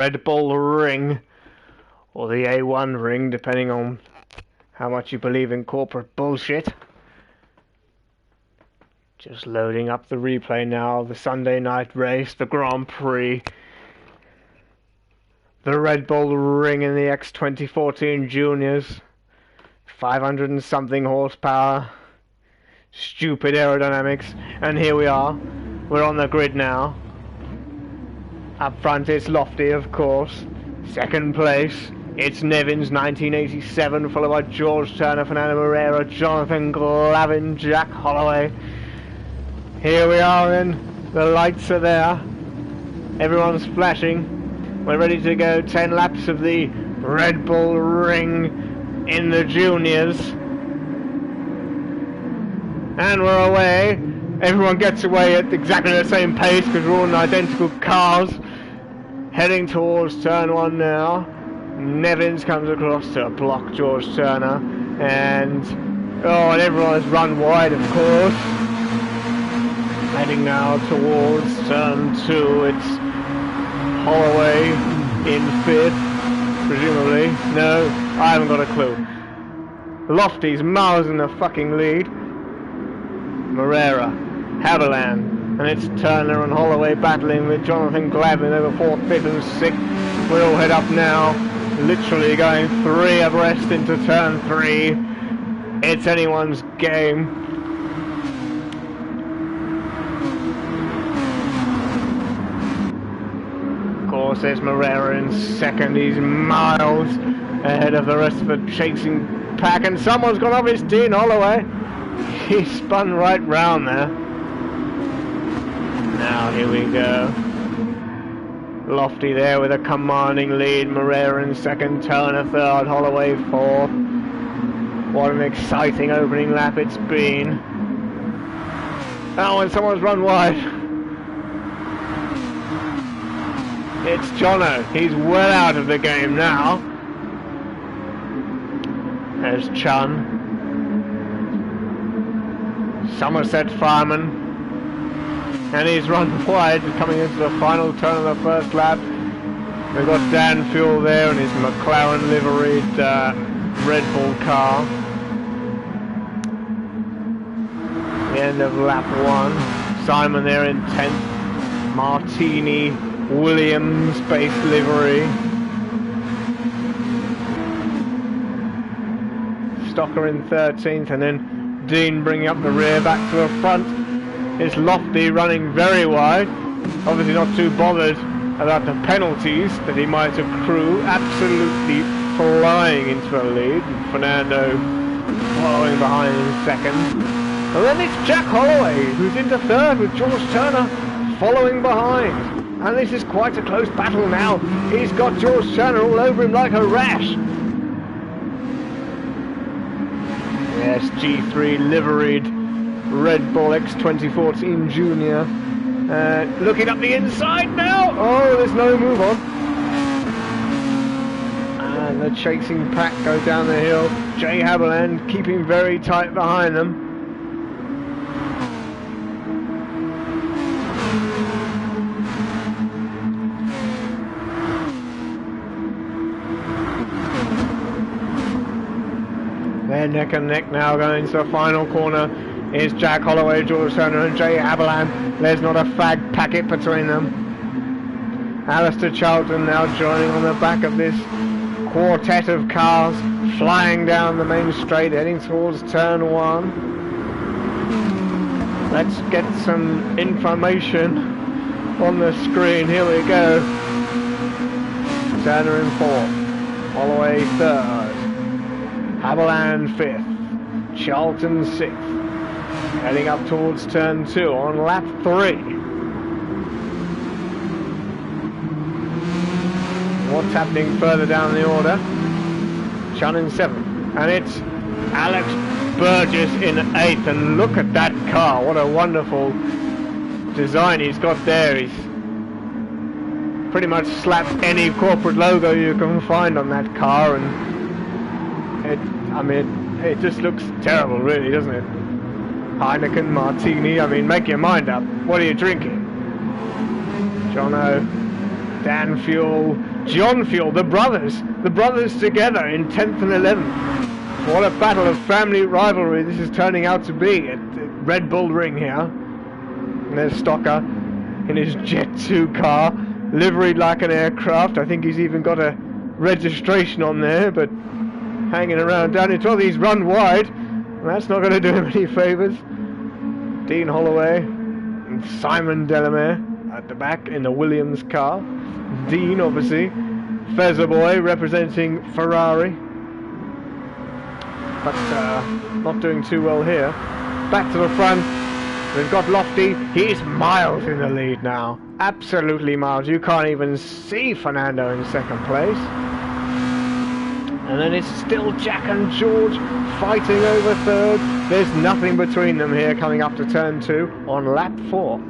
Red Bull Ring, or the A1 Ring, depending on how much you believe in corporate bullshit. Just loading up the replay now, the Sunday night race, the Grand Prix. The Red Bull Ring in the X2014 Juniors. 500 and something horsepower. Stupid aerodynamics. And here we are. We're on the grid now. Up front it's Lofty, of course. Second place, it's Nevins, 1987, followed by George Turner, Fernando Moreira, Jonathan Glavin, Jack Holloway. Here we are then. The lights are there. Everyone's flashing. We're ready to go 10 laps of the Red Bull Ring in the Juniors. And we're away. Everyone gets away at exactly the same pace because we're all in identical cars. Heading towards turn 1 now. Nevins comes across to block George Turner. And everyone has run wide, of course. Heading now towards turn 2. It's Holloway in 5th, presumably. No, I haven't got a clue. Lofty's miles in the fucking lead. Moreira, Haviland, and it's Turner and Holloway battling with Jonathan Glavin over 4th, 5th and 6th. We'll head up now, literally going 3 abreast into turn 3. It's anyone's game. Of course, there's Moreira in 2nd. He's miles ahead of the rest of the chasing pack, and someone's gone off his Dean Holloway. He spun right round there. Now here we go. Lofty there with a commanding lead. Moreira in 2nd, Turner 3rd, Holloway 4th. What an exciting opening lap it's been. Oh, and someone's run wide. It's Jono. He's well out of the game now. There's Chun. Somerset Fireman. And he's run wide coming into the final turn of the first lap. We've got Dan Fuel there in his McLaren liveried Red Bull car. The end of lap 1. Simon there in 10th. Martini Williams base livery. Stocker in 13th, and then Dean bringing up the rear back to the front. It's Lofty running very wide, obviously not too bothered about the penalties that he might accrue, absolutely flying into a lead. And Fernando following behind in 2nd. And then it's Jack Holloway who's into 3rd with George Turner following behind. And this is quite a close battle now. He's got George Turner all over him like a rash. Yes, G3 liveried Red Bull X2014 Junior. Looking up the inside now. Oh, there's no move on. And the chasing pack go down the hill. Jay Haviland keeping very tight behind them. They're neck and neck now going to the final corner. Is Jack Holloway, George Turner and Jay Haviland. There's not a fag packet between them. Alistair Charlton now joining on the back of this quartet of cars, flying down the main straight, heading towards turn 1. Let's get some information on the screen. Here we go. Turner in 4th. Holloway 3rd. Haviland 5th, Charlton 6th, heading up towards turn 2 on lap 3. What's happening further down the order? Chun in 7th, and it's Alex Burgess in 8th, and look at that car, what a wonderful design he's got there. He's pretty much slapped any corporate logo you can find on that car, and it just looks terrible, really, doesn't it? Heineken, Martini, make your mind up. What are you drinking? Jono, Dan Fuel, John Fuel, the brothers together in 10th and 11th. What a battle of family rivalry this is turning out to be at Red Bull Ring here. And there's Stocker in his Jet 2 car, liveried like an aircraft. I think he's even got a registration on there, but hanging around down into he's run wide. That's not going to do him any favours. Dean Holloway and Simon Delamere at the back in the Williams car. Dean, obviously, Feather Boy representing Ferrari, but not doing too well here. Back to the front, we've got Lofty. He's miles in the lead now, absolutely miles. You can't even see Fernando in second place. And then it's still Jack and George fighting over third. There's nothing between them here coming up to turn 2 on lap 4.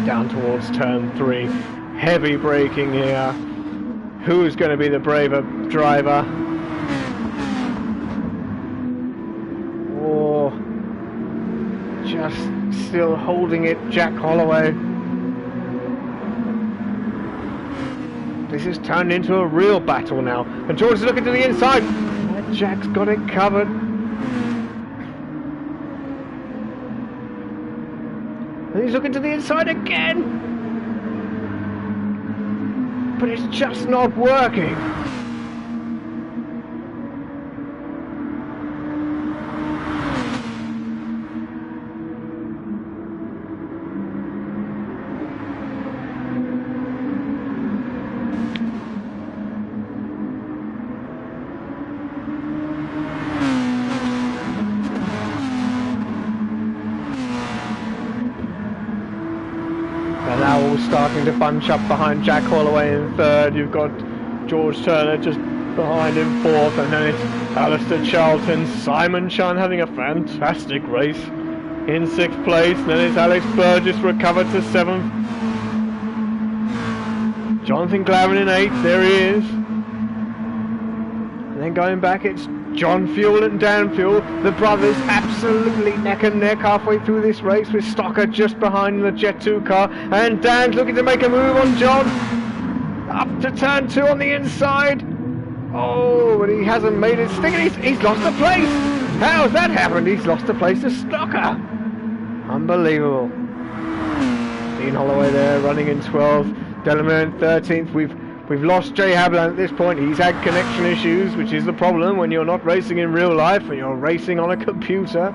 Down towards turn 3. Heavy braking here. Who's going to be the braver driver? Or just still holding it, Jack Holloway. This has turned into a real battle now. And George is looking to the inside. And Jack's got it covered. And he's looking to the inside again. But it's just not working. Starting to bunch up behind Jack Holloway in third. You've got George Turner just behind him fourth, and then it's Alistair Charlton. Simon Chun having a fantastic race in sixth place, and then it's Alex Burgess recovered to seventh. Jonathan Glavin in eighth, there he is. And then going back it's John Fuel and Dan Fuel, the brothers absolutely neck and neck halfway through this race, with Stocker just behind in the Jet 2 car, and Dan's looking to make a move on John. Up to turn 2 on the inside. Oh, but he hasn't made it stick. He's lost the place. How's that happened? He's lost the place to Stocker. Unbelievable. Dean Holloway there running in 12th, Delamere in 13th. We've lost Jay Hablan at this point. He's had connection issues, which is the problem when you're not racing in real life and you're racing on a computer.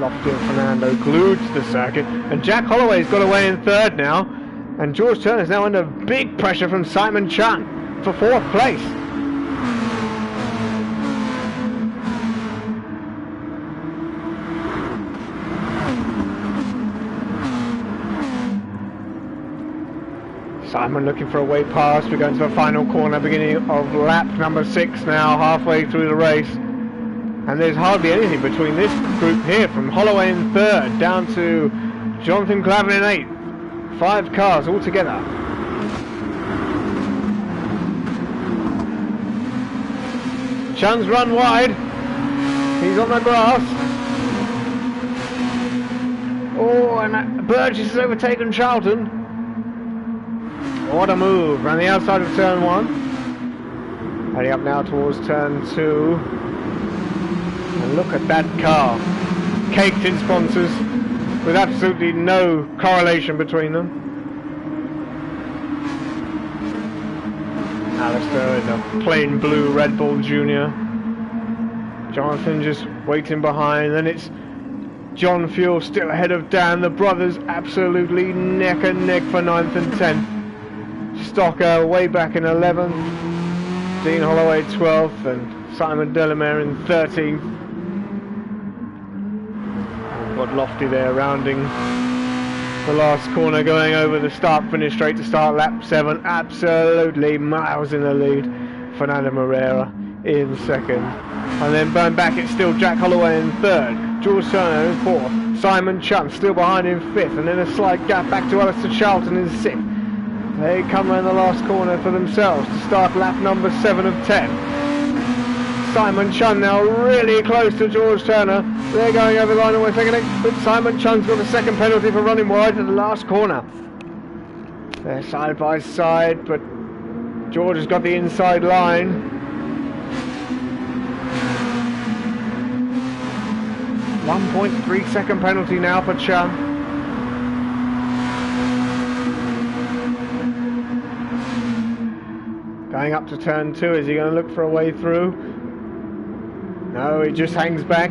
Lofty and Fernando glued to the circuit, and Jack Holloway's got away in third now, and George Turner's now under big pressure from Simon Chun for fourth place. Simon looking for a way past. We're going to the final corner, beginning of lap number 6 now, halfway through the race. And there's hardly anything between this group here, from Holloway in third down to Jonathan Glavin in 8th. 5 cars all together. Chun's run wide. He's on the grass. Oh, and Burgess has overtaken Charlton. What a move, around the outside of turn 1. Heading up now towards turn 2. And look at that car. Caked in sponsors, with absolutely no correlation between them. Alistair in a plain blue Red Bull Junior. Jonathan just waiting behind. Then it's John Fuel still ahead of Dan. The brothers absolutely neck and neck for 9th and 10th. Stocker way back in 11th, Dean Holloway 12th, and Simon Delamere in 13th. We've got Lofty there rounding the last corner, going over the start finish straight to start lap 7. Absolutely miles in the lead. Fernando Moreira in second, and then going back it's still Jack Holloway in third, George Turner in fourth, Simon Chun still behind in fifth, and then a slight gap back to Alistair Charlton in sixth. They come around the last corner for themselves to start lap number 7 of 10. Simon Chun now really close to George Turner. They're going over the line and we're taking it, but Simon Chun's got a second penalty for running wide at the last corner. They're side by side, but George has got the inside line. 1.3 second penalty now for Chun. Going up to turn 2, is he going to look for a way through? No, he just hangs back.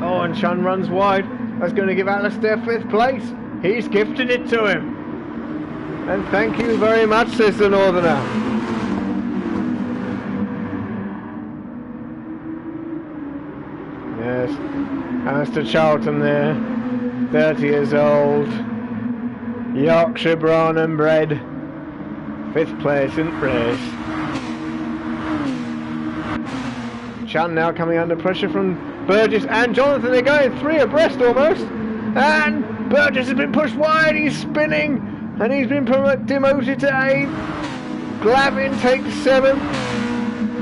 Oh, and Chun runs wide. That's going to give Alistair 5th place. He's gifted it to him. And thank you very much, says the Northerner. Yes, Alistair Charlton there, 30 years old, Yorkshire born and bred, 5th place in the race. Chun now coming under pressure from Burgess and Jonathan. They're going 3 abreast almost, and Burgess has been pushed wide. He's spinning, and he's been demoted to 8th. Glavin takes 7th.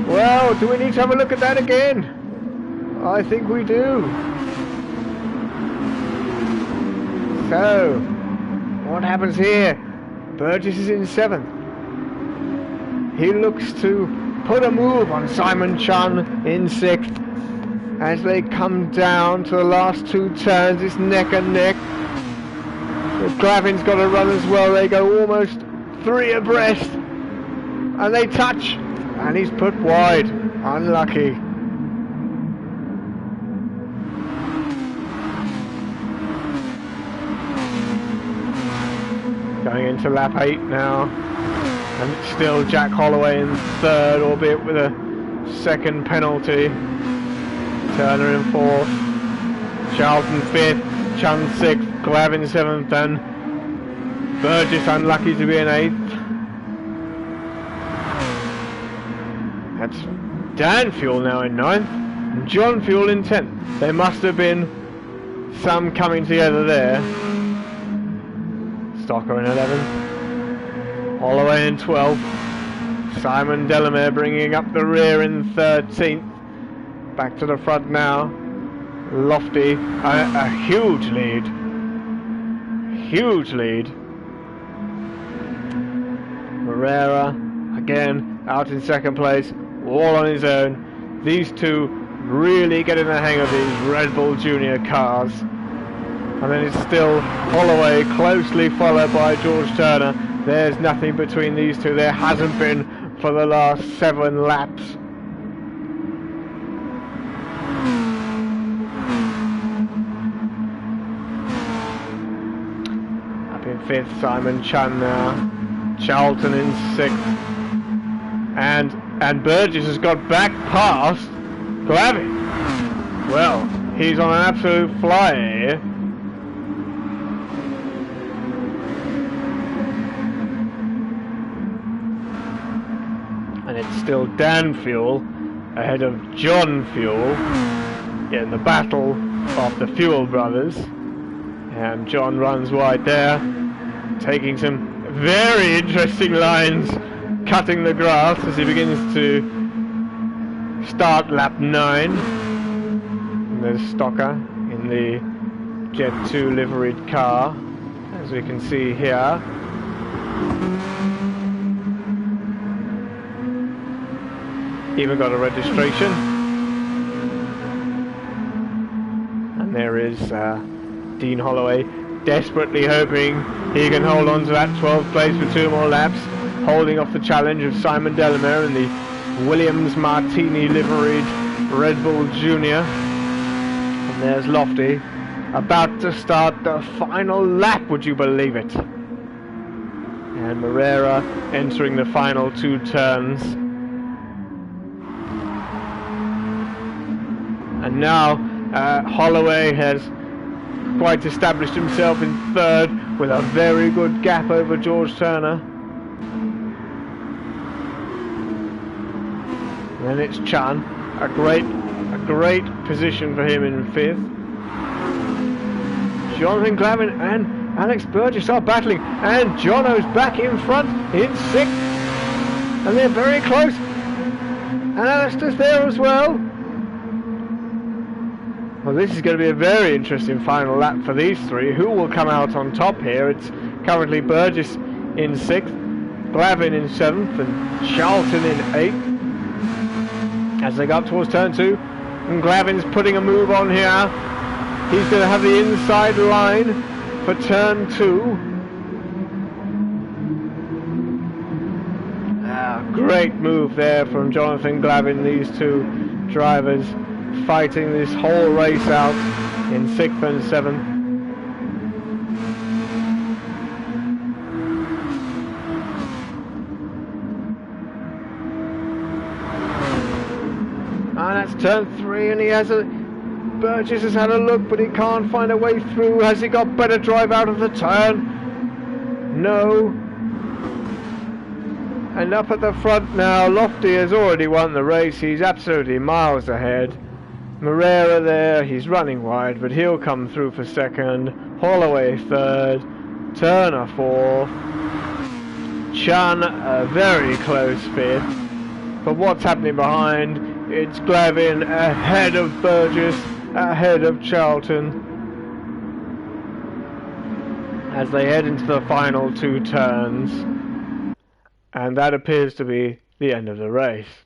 Well, do we need to have a look at that again? I think we do. So, what happens here? Burgess is in 7th. He looks to put a move on Simon Chun in 6th. As they come down to the last 2 turns, it's neck and neck. Glavin's got to run as well. They go almost 3 abreast. And they touch. And he's put wide. Unlucky. Going into lap 8 now. And it's still Jack Holloway in 3rd, albeit with a 2nd penalty. Turner in 4th. Charlton 5th. Chun 6th. Glavin 7th, and Burgess unlucky to be in 8th. That's Dan Fuel now in 9th. And John Fuel in 10th. There must have been some coming together there. Stocker in 11th. Holloway in 12th. Simon Delamere bringing up the rear in 13th. Back to the front now. Lofty, a huge lead. Huge lead. Moreira, again, out in 2nd place, all on his own. These two really getting the hang of these Red Bull Junior cars. And then it's still Holloway, closely followed by George Turner. There's nothing between these two. There hasn't been for the last 7 laps. Up in 5th, Simon Chun now. Charlton in 6th. And Burgess has got back past Glavin. Well, he's on an absolute flyer here. And it's still Dan Fuel ahead of John Fuel in the battle of the Fuel brothers. And John runs wide there, taking some very interesting lines, cutting the grass as he begins to start lap 9. And there's Stocker in the Jet 2 liveried car, as we can see here. Even got a registration. And there is Dean Holloway, desperately hoping he can hold on to that 12th place for 2 more laps, holding off the challenge of Simon Delamere in the Williams Martini liveried Red Bull Junior. And there's Lofty, about to start the final lap, would you believe it? And Moreira entering the final 2 turns. And now Holloway has quite established himself in third with a very good gap over George Turner. Then it's Chan, a great position for him in fifth. Jonathan Glavin and Alex Burgess are battling, and Jono's back in front in sixth, and they're very close. And Alistair's there as well. Well, this is going to be a very interesting final lap for these three. Who will come out on top here? It's currently Burgess in sixth, Glavin in seventh, and Charlton in eighth. As they go up towards turn two, and Glavin's putting a move on here. He's going to have the inside line for turn two. Great move there from Jonathan Glavin. These two drivers fighting this whole race out in sixth and seventh. And that's turn three, and he has Burgess has had a look, but he can't find a way through. Has he got better drive out of the turn? No. And up at the front now, Lofty has already won the race. He's absolutely miles ahead. Moreira there, he's running wide, but he'll come through for second. Holloway third. Turner fourth. Chan a very close fifth. But what's happening behind? It's Glavin ahead of Burgess, ahead of Charlton, as they head into the final two turns. And that appears to be the end of the race.